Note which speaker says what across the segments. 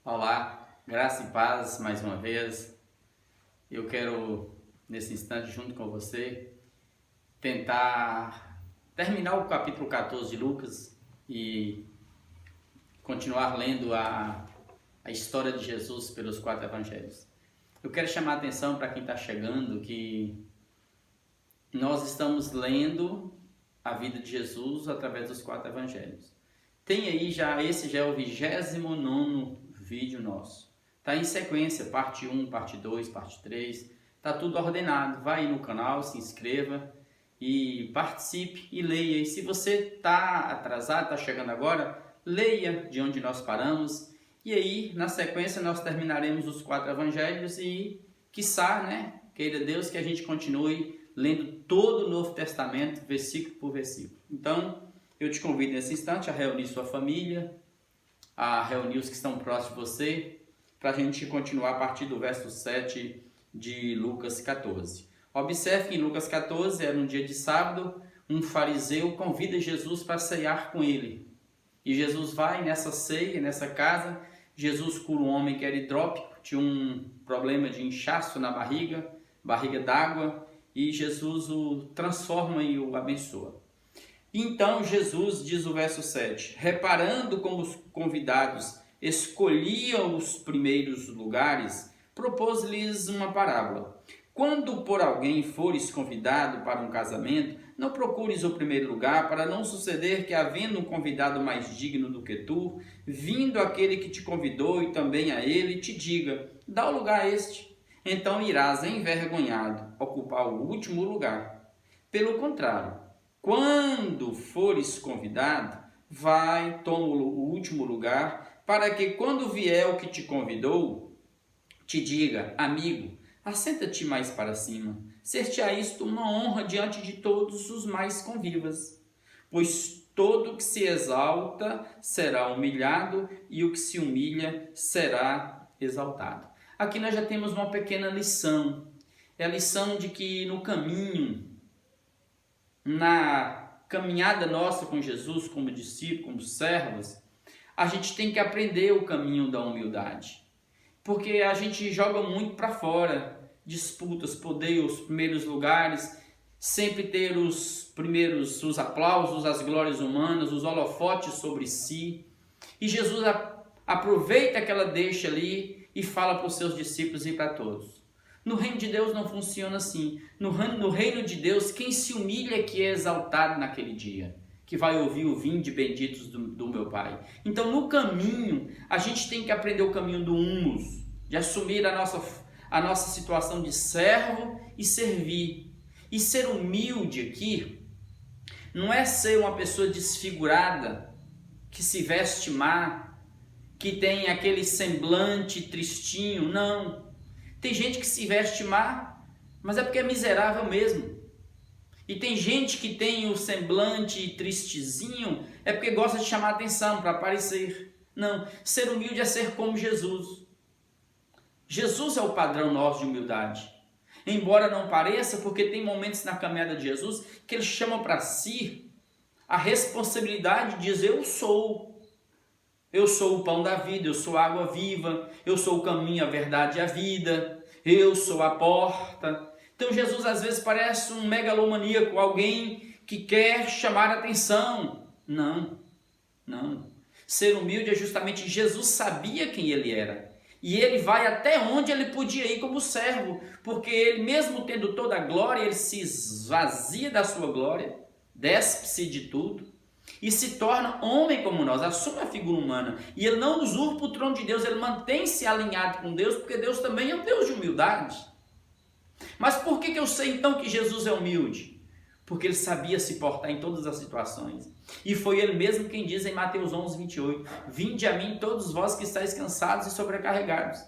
Speaker 1: Olá, graça e paz mais uma vez. Eu quero, nesse instante, junto com você, tentar terminar o capítulo 14 de Lucas e continuar lendo a história de Jesus pelos 4 evangelhos. Eu quero chamar a atenção para quem está chegando que nós estamos lendo a vida de Jesus através dos 4 evangelhos. Tem aí esse já é o 29º vídeo nosso. Está em sequência, parte 1, parte 2, parte 3. Está tudo ordenado. Vai aí no canal, se inscreva e participe e leia. E se você está atrasado, está chegando agora, leia de onde nós paramos. E aí, na sequência, nós terminaremos os 4 evangelhos e, quiçá, queira Deus que a gente continue lendo todo o Novo Testamento, versículo por versículo. Então, eu te convido nesse instante a reunir sua família, a reunir os que estão próximos de você, para a gente continuar a partir do verso 7 de Lucas 14. Observe que em Lucas 14, era um dia de sábado, um fariseu convida Jesus para ceiar com ele. E Jesus vai nessa ceia, nessa casa. Jesus cura um homem que era hidrópico, tinha um problema de inchaço na barriga d'água, e Jesus o transforma e o abençoa. Então Jesus, diz o verso 7, reparando como os convidados escolhiam os primeiros lugares, propôs-lhes uma parábola. Quando por alguém fores convidado para um casamento, não procures o primeiro lugar, para não suceder que, havendo um convidado mais digno do que tu, vindo aquele que te convidou e também a ele, te diga, dá o lugar a este. Então irás envergonhado ocupar o último lugar. Pelo contrário, quando fores convidado, vai, toma o último lugar, para que quando vier o que te convidou, te diga, amigo, assenta-te mais para cima, ser-te-á isto uma honra diante de todos os mais convivas. Pois todo que se exalta será humilhado, e o que se humilha será exaltado. Aqui nós já temos uma pequena lição. É a lição de que no caminho, na caminhada nossa com Jesus, como discípulos, como servos, a gente tem que aprender o caminho da humildade. Porque a gente joga muito para fora, disputas, poder, os primeiros lugares, sempre ter os aplausos, as glórias humanas, os holofotes sobre si. E Jesus aproveita aquela deixa ali e fala para os seus discípulos e para todos. No reino de Deus não funciona assim. No reino de Deus, quem se humilha é que é exaltado naquele dia, que vai ouvir o vinde benditos do meu Pai. Então, no caminho, a gente tem que aprender o caminho do humus, de assumir a nossa situação de servo e servir. E ser humilde aqui não é ser uma pessoa desfigurada, que se veste má, que tem aquele semblante tristinho. Não. Tem gente que se veste má, mas é porque é miserável mesmo. E tem gente que tem o semblante tristezinho, é porque gosta de chamar atenção, para aparecer. Não, ser humilde é ser como Jesus. Jesus é o padrão nosso de humildade. Embora não pareça, porque tem momentos na caminhada de Jesus que ele chama para si a responsabilidade de dizer, eu sou o pão da vida, eu sou a água viva, eu sou o caminho, a verdade e a vida, eu sou a porta. Então Jesus às vezes parece um megalomaníaco, alguém que quer chamar a atenção. Não. Ser humilde é justamente Jesus sabia quem ele era. E ele vai até onde ele podia ir como servo, porque ele mesmo tendo toda a glória, ele se esvazia da sua glória, despe-se de tudo, e se torna homem como nós, assume a figura humana. E ele não usurpa o trono de Deus, ele mantém-se alinhado com Deus, porque Deus também é um Deus de humildade. Mas por que eu sei então que Jesus é humilde? Porque ele sabia se portar em todas as situações. E foi ele mesmo quem diz em Mateus 11, 28, vinde a mim todos vós que estáis cansados e sobrecarregados.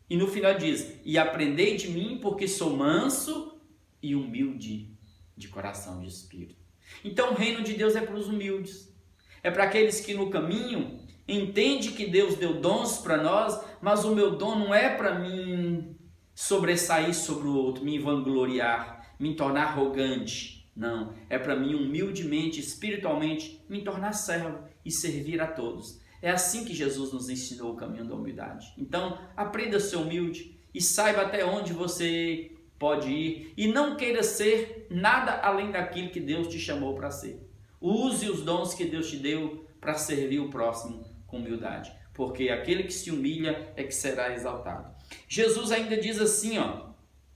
Speaker 1: E no final diz, e aprendei de mim porque sou manso e humilde de coração, de espírito. Então o reino de Deus é para os humildes, é para aqueles que no caminho entendem que Deus deu dons para nós, mas o meu dom não é para mim sobressair sobre o outro, me vangloriar, me tornar arrogante, não, é para mim humildemente, espiritualmente, me tornar servo e servir a todos. É assim que Jesus nos ensinou o caminho da humildade. Então, aprenda a ser humilde e saiba até onde você pode ir e não queira ser nada além daquilo que Deus te chamou para ser. Use os dons que Deus te deu para servir o próximo com humildade, porque aquele que se humilha é que será exaltado. Jesus ainda diz assim,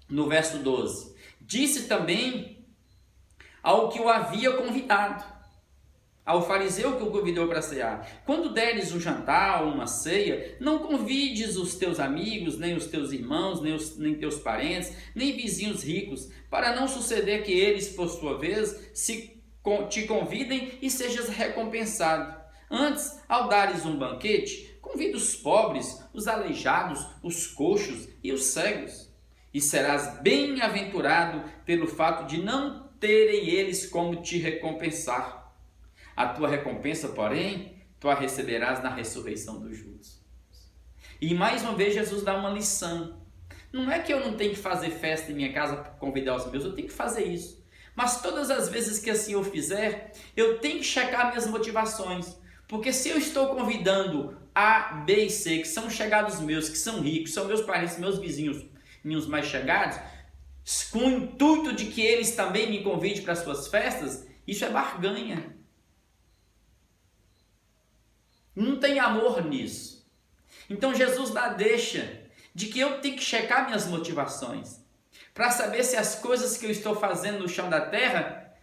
Speaker 1: no verso 12: disse também ao que o havia convidado, ao fariseu que o convidou para cear: quando deres um jantar ou uma ceia, não convides os teus amigos, nem os teus irmãos, nem teus parentes, nem vizinhos ricos, para não suceder que eles, por sua vez, te convidem e sejas recompensado. Antes, ao dares um banquete, convida os pobres, os aleijados, os coxos e os cegos, e serás bem-aventurado pelo fato de não terem eles como te recompensar. A tua recompensa, porém, tu a receberás na ressurreição dos justos. E mais uma vez Jesus dá uma lição. Não é que eu não tenho que fazer festa em minha casa para convidar os meus, eu tenho que fazer isso. Mas todas as vezes que assim eu fizer, eu tenho que checar minhas motivações. Porque se eu estou convidando A, B e C, que são chegados meus, que são ricos, são meus parentes, meus vizinhos, meus mais chegados, com o intuito de que eles também me convidem para as suas festas, isso é barganha. Não tem amor nisso. Então Jesus dá deixa de que eu tenho que checar minhas motivações para saber se as coisas que eu estou fazendo no chão da terra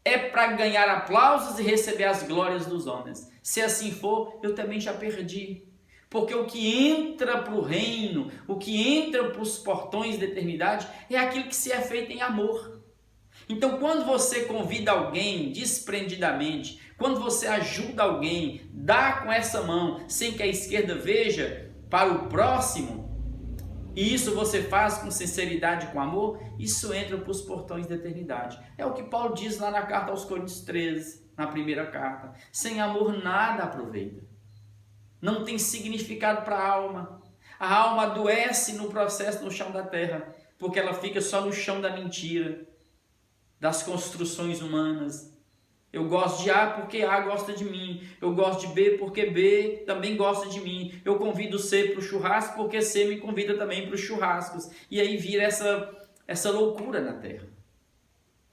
Speaker 1: é para ganhar aplausos e receber as glórias dos homens. Se assim for, eu também já perdi. Porque o que entra para o reino, o que entra para os portões da eternidade é aquilo que se é feito em amor. Então, quando você convida alguém desprendidamente, quando você ajuda alguém, dá com essa mão, sem que a esquerda veja, para o próximo, e isso você faz com sinceridade, com amor, isso entra para os portões da eternidade. É o que Paulo diz lá na carta aos Coríntios 13, na primeira carta. Sem amor nada aproveita. Não tem significado para a alma. A alma adoece no processo no chão da terra, porque ela fica só no chão da mentira, das construções humanas. Eu gosto de A porque A gosta de mim. Eu gosto de B porque B também gosta de mim. Eu convido C para o churrasco porque C me convida também para os churrascos. E aí vira essa loucura na terra.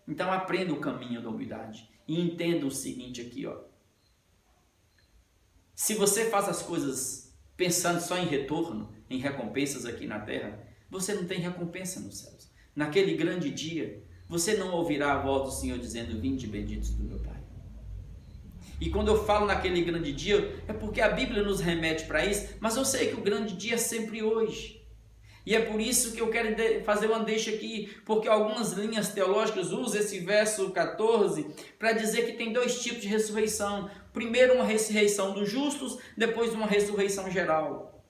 Speaker 1: Então aprenda o caminho da humildade. E entenda o seguinte aqui, Se você faz as coisas pensando só em retorno, em recompensas aqui na terra, você não tem recompensa nos céus. Naquele grande dia, você não ouvirá a voz do Senhor dizendo: vinde benditos do meu Pai. E quando eu falo naquele grande dia, é porque a Bíblia nos remete para isso, mas eu sei que o grande dia é sempre hoje. E é por isso que eu quero fazer uma deixa aqui, porque algumas linhas teológicas usam esse verso 14 para dizer que tem dois tipos de ressurreição. Primeiro, uma ressurreição dos justos, depois uma ressurreição geral.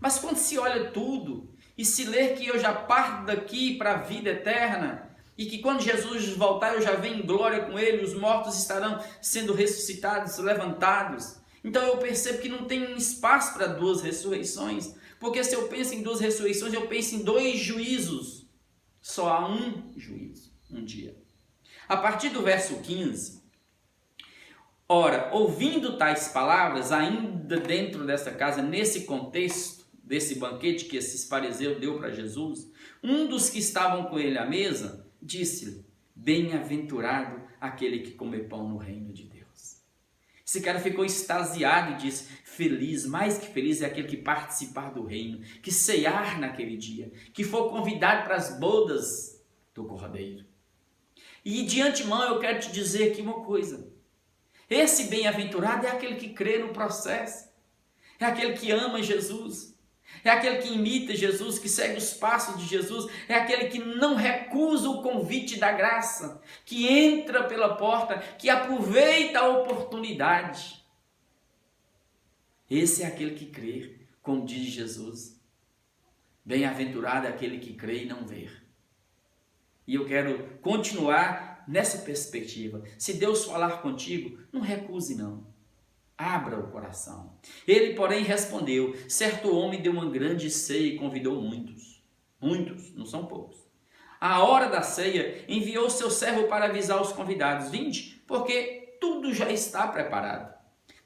Speaker 1: Mas quando se olha tudo e se lê que eu já parto daqui para a vida eterna, e que quando Jesus voltar eu já venho em glória com ele, os mortos estarão sendo ressuscitados, levantados. Então eu percebo que não tem espaço para duas ressurreições, porque se eu penso em duas ressurreições, eu penso em dois juízos. Só há um juízo, um dia. A partir do verso 15, ora, ouvindo tais palavras, ainda dentro dessa casa, nesse contexto, desse banquete que esses fariseus deu para Jesus, um dos que estavam com ele à mesa, disse-lhe: bem-aventurado aquele que come pão no reino de Deus. Esse cara ficou extasiado e disse: feliz, mais que feliz é aquele que participar do reino, que cear naquele dia, que for convidado para as bodas do Cordeiro. E de antemão eu quero te dizer aqui uma coisa: esse bem-aventurado é aquele que crê no processo, é aquele que ama Jesus, é aquele que imita Jesus, que segue os passos de Jesus, é aquele que não recusa o convite da graça, que entra pela porta, que aproveita a oportunidade. Esse é aquele que crê, como diz Jesus. Bem-aventurado é aquele que crê e não vê. E eu quero continuar nessa perspectiva. Se Deus falar contigo, não recuse não. Abra o coração. Ele, porém, respondeu: certo homem deu uma grande ceia e convidou muitos. Muitos, não são poucos. À hora da ceia, enviou seu servo para avisar os convidados: vinde, porque tudo já está preparado.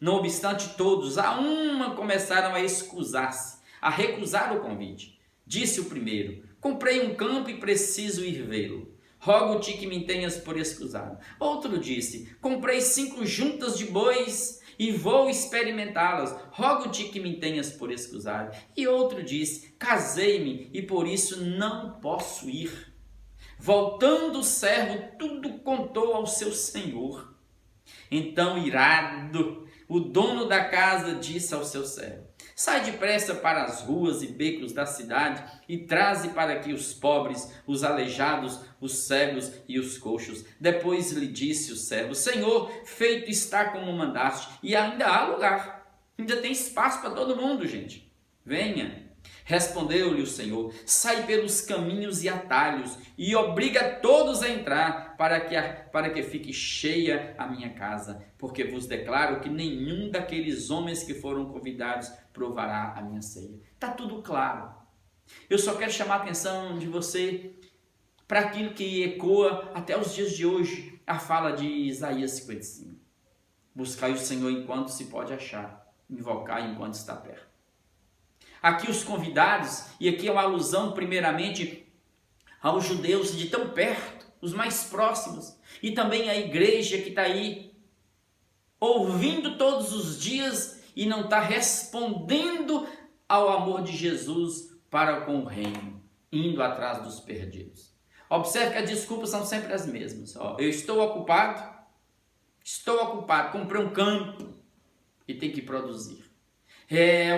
Speaker 1: Não obstante, todos, a uma, começaram a excusar-se, a recusar o convite. Disse o primeiro: comprei um campo e preciso ir vê-lo. Rogo-te que me tenhas por escusado. Outro disse: comprei 5 juntas de bois e vou experimentá-las. Rogo-te que me tenhas por escusado. E outro disse: casei-me e por isso não posso ir. Voltando o servo, tudo contou ao seu senhor. Então, irado, o dono da casa disse ao seu servo: sai depressa para as ruas e becos da cidade e traze para aqui os pobres, os aleijados, os cegos e os coxos. Depois lhe disse o servo: Senhor, feito está como mandaste, e ainda há lugar. Ainda tem espaço para todo mundo, gente. Venha. Respondeu-lhe o Senhor: sai pelos caminhos e atalhos e obriga todos a entrar, para que fique cheia a minha casa, porque vos declaro que nenhum daqueles homens que foram convidados provará a minha ceia. Está tudo claro. Eu só quero chamar a atenção de você para aquilo que ecoa até os dias de hoje, a fala de Isaías 55. Buscai o Senhor enquanto se pode achar, invocai enquanto está perto. Aqui os convidados, e aqui é uma alusão primeiramente aos judeus de tão perto, os mais próximos, e também a igreja que está aí, ouvindo todos os dias e não está respondendo ao amor de Jesus para com o reino, indo atrás dos perdidos. Observe que as desculpas são sempre as mesmas. Eu estou ocupado, comprei um campo e tenho que produzir. É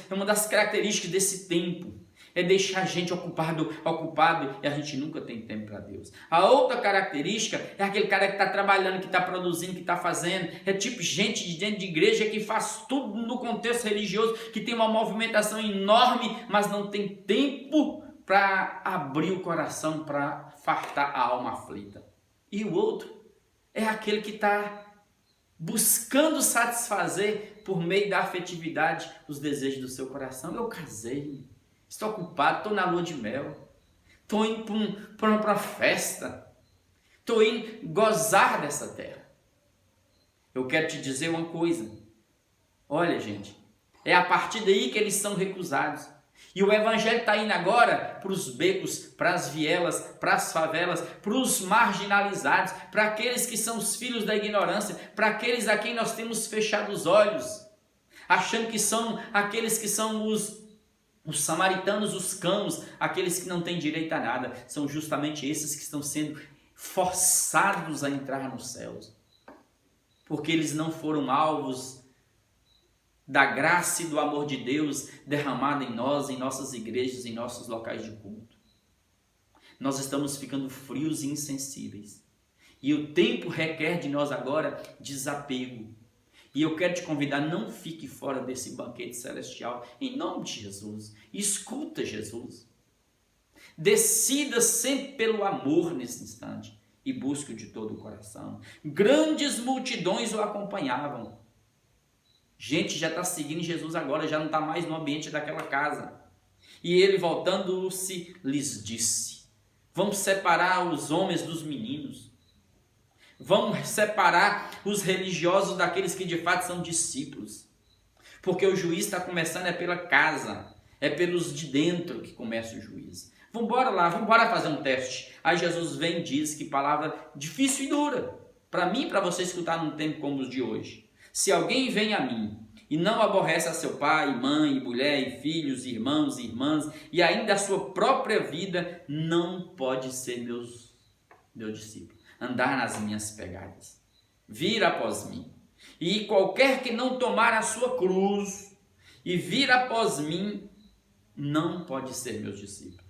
Speaker 1: uma das características desse tempo, é deixar a gente ocupado e a gente nunca tem tempo para Deus. A outra característica é aquele cara que está trabalhando, que está produzindo, que está fazendo. É tipo gente de dentro de igreja que faz tudo no contexto religioso, que tem uma movimentação enorme, mas não tem tempo para abrir o coração, para fartar a alma aflita. E o outro é aquele que está buscando satisfazer por meio da afetividade os desejos do seu coração. Eu casei, estou ocupado, estou na lua de mel, estou indo para uma festa, estou indo gozar dessa terra. Eu quero te dizer uma coisa, olha gente, é a partir daí que eles são recusados. E o evangelho está indo agora para os becos, para as vielas, para as favelas, para os marginalizados, para aqueles que são os filhos da ignorância, para aqueles a quem nós temos fechado os olhos, achando que são aqueles que são os samaritanos, os cãos, aqueles que não têm direito a nada. São justamente esses que estão sendo forçados a entrar nos céus, porque eles não foram alvos da graça e do amor de Deus derramado em nós, em nossas igrejas, em nossos locais de culto. Nós estamos ficando frios e insensíveis. E o tempo requer de nós agora desapego. E eu quero te convidar, não fique fora desse banquete celestial, em nome de Jesus. Escuta Jesus. Decida sempre pelo amor nesse instante e busque-o de todo o coração. Grandes multidões o acompanhavam. Gente já está seguindo Jesus agora, já não está mais no ambiente daquela casa. E ele, voltando-se, lhes disse: vamos separar os homens dos meninos. Vamos separar os religiosos daqueles que de fato são discípulos. Porque o juiz está começando pela casa, é pelos de dentro que começa o juiz. Vamos lá, vamos fazer um teste. Aí Jesus vem e diz que palavra difícil e dura, para mim e para você escutar num tempo como os de hoje. Se alguém vem a mim e não aborrece a seu pai, mãe, mulher, e filhos, irmãos e irmãs, e ainda a sua própria vida, não pode ser meu discípulo, andar nas minhas pegadas, vir após mim. E qualquer que não tomar a sua cruz e vir após mim, não pode ser meu discípulo.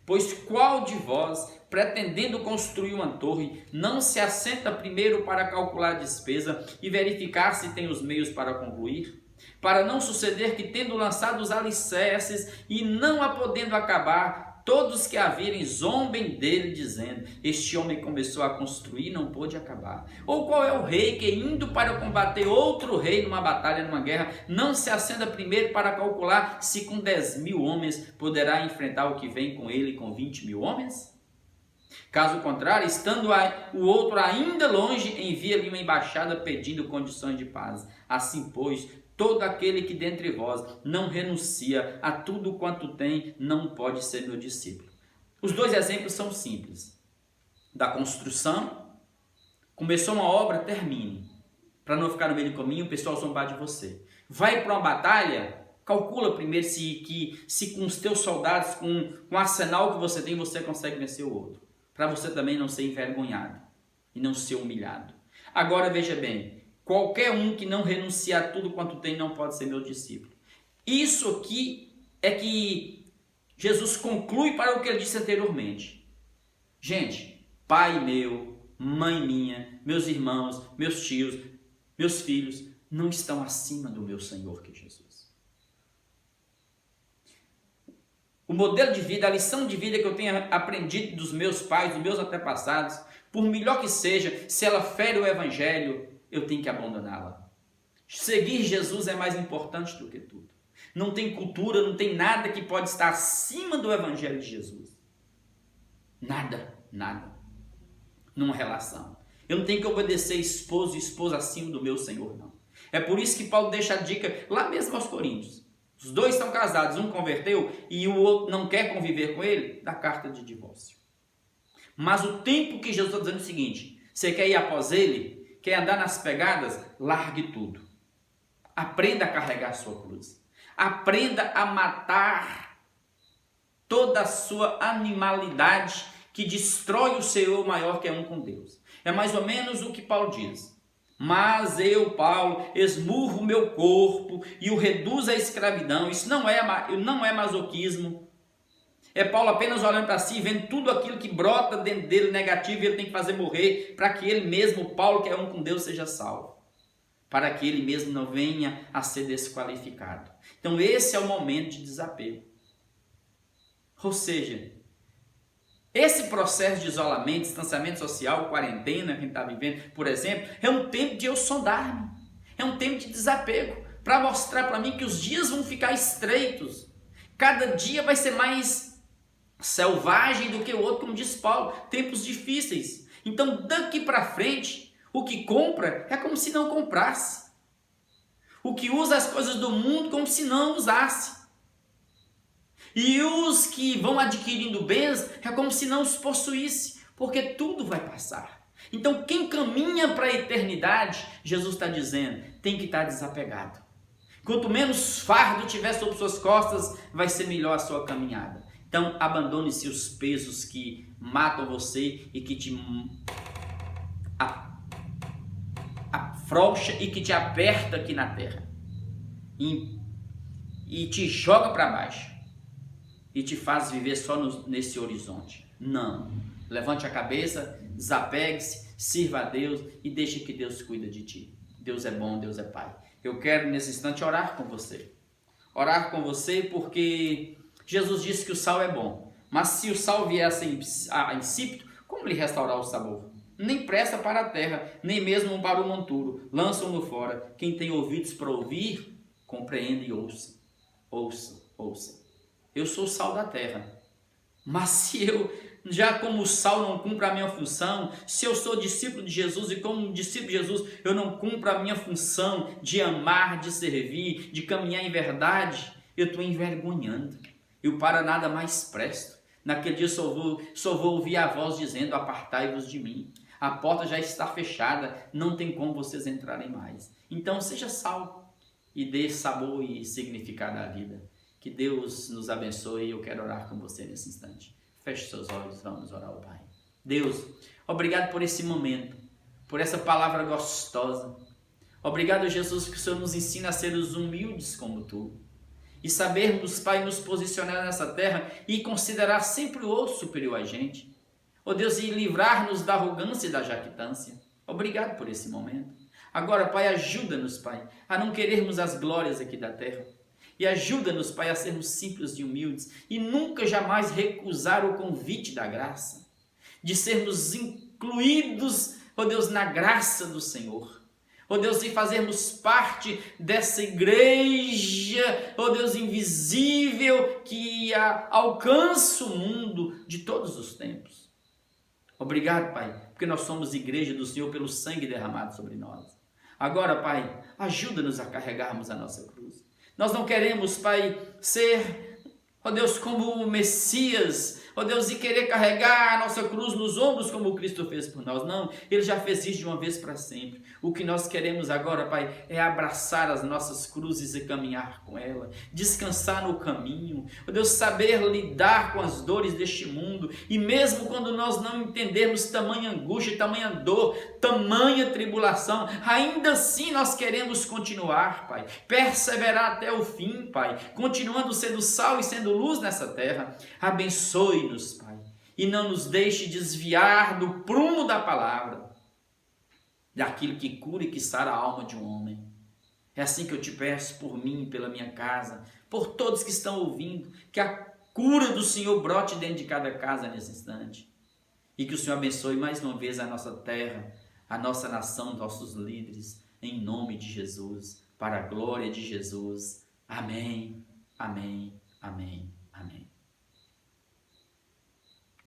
Speaker 1: Pois qual de vós, pretendendo construir uma torre, não se assenta primeiro para calcular a despesa e verificar se tem os meios para concluir? Para não suceder que, tendo lançado os alicerces e não a podendo acabar, todos que a virem zombem dele, dizendo: este homem começou a construir e não pôde acabar. Ou qual é o rei que, indo para combater outro rei numa batalha, numa guerra, não se assenta primeiro para calcular se com 10.000 homens poderá enfrentar o que vem com ele com 20.000 homens? Caso contrário, estando o outro ainda longe, envia-lhe uma embaixada pedindo condições de paz. Assim, pois, todo aquele que dentre vós não renuncia a tudo quanto tem, não pode ser meu discípulo. Os dois exemplos são simples. Da construção, começou uma obra, termine. Para não ficar no meio do caminho, o pessoal zombar de você. Vai para uma batalha, calcula primeiro se com os teus soldados, com o arsenal que você tem, você consegue vencer o outro. Para você também não ser envergonhado e não ser humilhado. Agora veja bem, qualquer um que não renunciar a tudo quanto tem não pode ser meu discípulo. Isso aqui é que Jesus conclui para o que ele disse anteriormente. Gente, pai meu, mãe minha, meus irmãos, meus tios, meus filhos não estão acima do meu Senhor que é Jesus. O modelo de vida, a lição de vida que eu tenho aprendido dos meus pais, dos meus antepassados, por melhor que seja, se ela fere o evangelho, eu tenho que abandoná-la. Seguir Jesus é mais importante do que tudo. Não tem cultura, não tem nada que pode estar acima do evangelho de Jesus. Nada, nada. Numa relação. Eu não tenho que obedecer esposo e esposa acima do meu Senhor, não. É por isso que Paulo deixa a dica lá mesmo aos Coríntios. Os dois estão casados, um converteu e o outro não quer conviver com ele, dá carta de divórcio. Mas o tempo que Jesus está dizendo é o seguinte: você quer ir após ele? Quer andar nas pegadas? Largue tudo. Aprenda a carregar a sua cruz. Aprenda a matar toda a sua animalidade que destrói o seu eu maior que é um com Deus. É mais ou menos o que Paulo diz. Mas eu, Paulo, esmurro o meu corpo e o reduzo à escravidão. Isso não é masoquismo. É Paulo apenas olhando para si, vendo tudo aquilo que brota dentro dele negativo e ele tem que fazer morrer para que ele mesmo, Paulo, que é um com Deus, seja salvo. Para que ele mesmo não venha a ser desqualificado. Então esse é o momento de desapego. Ou seja, esse processo de isolamento, distanciamento social, quarentena, quem está vivendo, por exemplo, é um tempo de eu sondar-me. É um tempo de desapego. Para mostrar para mim que os dias vão ficar estreitos. Cada dia vai ser mais selvagem do que o outro, como diz Paulo. Tempos difíceis. Então, daqui para frente, o que compra é como se não comprasse. O que usa as coisas do mundo como se não usasse. E os que vão adquirindo bens é como se não os possuísse, porque tudo vai passar. Então quem caminha para a eternidade, Jesus está dizendo, tem que estar desapegado. Quanto menos fardo tiver sobre suas costas, vai ser melhor a sua caminhada. Então abandone-se os pesos que matam você e que te afrouxa e que te aperta aqui na terra. E te joga para baixo. E te faz viver só nesse horizonte. Não. Levante a cabeça, desapegue-se, sirva a Deus e deixe que Deus cuide de ti. Deus é bom, Deus é Pai. Eu quero nesse instante orar com você. Orar com você porque Jesus disse que o sal é bom. Mas se o sal vier a insípido, como lhe restaurar o sabor? Nem presta para a terra, nem mesmo para o monturo. Lançam-no fora. Quem tem ouvidos para ouvir, compreende e ouça. Ouça, ouça. Eu sou o sal da terra, mas se eu, já como sal, não cumpro a minha função, se eu sou discípulo de Jesus e como discípulo de Jesus, eu não cumpro a minha função de amar, de servir, de caminhar em verdade, eu estou envergonhando, eu para nada mais presto. Naquele dia só vou ouvir a voz dizendo, apartai-vos de mim, a porta já está fechada, não tem como vocês entrarem mais. Então seja sal e dê sabor e significado à vida. Que Deus nos abençoe e eu quero orar com você nesse instante. Feche seus olhos, vamos orar ao Pai. Deus, obrigado por esse momento, por essa palavra gostosa. Obrigado, Jesus, que o Senhor nos ensina a ser os humildes como Tu. E sabermos, Pai, nos posicionar nessa terra e considerar sempre o outro superior a gente. Ó Deus, e livrar-nos da arrogância e da jactância. Obrigado por esse momento. Agora, Pai, ajuda-nos, Pai, a não querermos as glórias aqui da terra. E ajuda-nos, Pai, a sermos simples e humildes e nunca jamais recusar o convite da graça, de sermos incluídos, ó Deus, na graça do Senhor. Ó Deus, e fazermos parte dessa igreja, ó Deus, invisível que alcança o mundo de todos os tempos. Obrigado, Pai, porque nós somos igreja do Senhor pelo sangue derramado sobre nós. Agora, Pai, ajuda-nos a carregarmos a nossa cruz. Nós não queremos, Pai, ser, ó Deus, como o Messias, ó Deus, e querer carregar a nossa cruz nos ombros como Cristo fez por nós. Não, Ele já fez isso de uma vez para sempre. O que nós queremos agora, Pai, é abraçar as nossas cruzes e caminhar com ela, descansar no caminho, ó Deus, saber lidar com as dores deste mundo, e mesmo quando nós não entendermos tamanha angústia, tamanha dor, tamanha tribulação, ainda assim nós queremos continuar, Pai, perseverar até o fim, Pai, continuando sendo sal e sendo luz nessa terra. Abençoe-nos, Pai, e não nos deixe desviar do prumo da palavra, daquilo que cura e que sara a alma de um homem. É assim que eu te peço por mim, pela minha casa, por todos que estão ouvindo, que a cura do Senhor brote dentro de cada casa nesse instante, e que o Senhor abençoe mais uma vez a nossa terra, a nossa nação, nossos líderes, em nome de Jesus, para a glória de Jesus. Amém, amém, amém, amém.